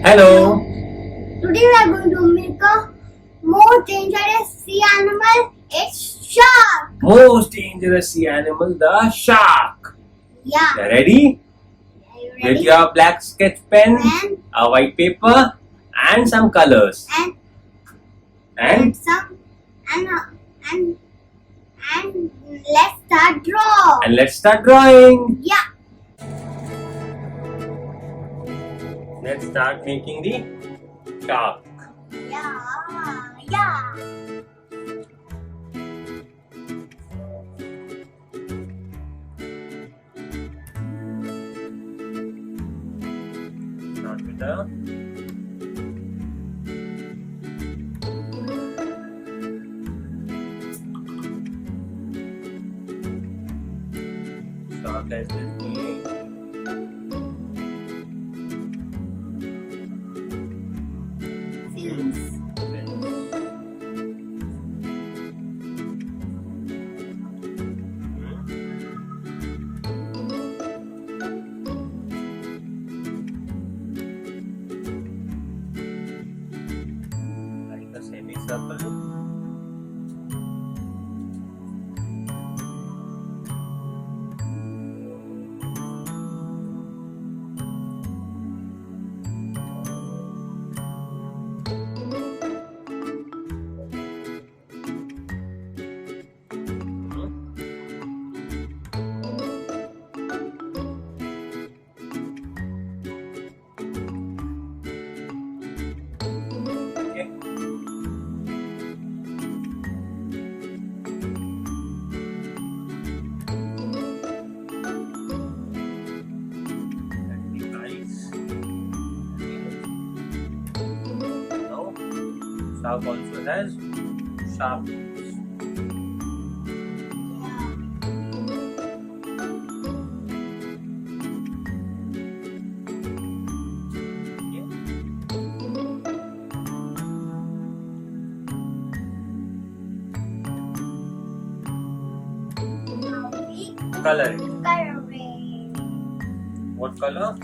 Hello. Today we are going to make a most dangerous sea animal. It's shark. Most dangerous sea animal, the shark. Yeah. You ready? Are you Get ready? your black sketch pen, Pen. a white paper, and some colors. And some and let's start draw. And let's start drawing. Yeah. Let's start making the shark. Yeah. Start with the shark as this being. Fins. Like a semicircle. Shark also has sharp teeth. Color it. Coloring. What color?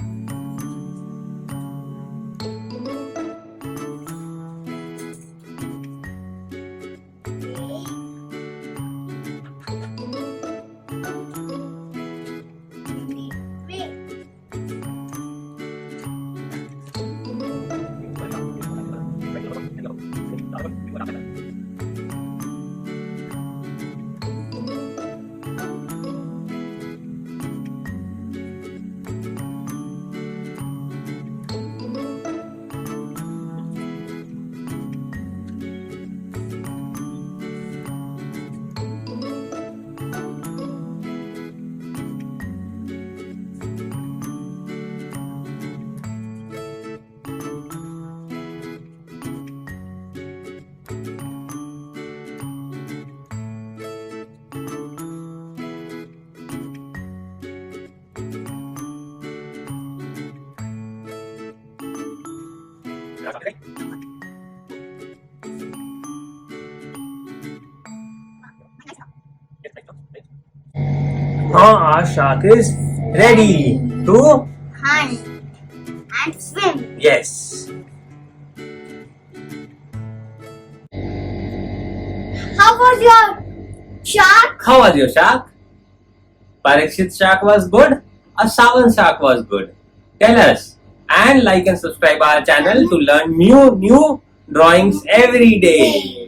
Our shark is ready to Hunt and swim. yes. How was your shark? How was your shark? Parikshet shark was good. A Savan shark was good. Tell us and like and subscribe our channel to learn new drawings every day.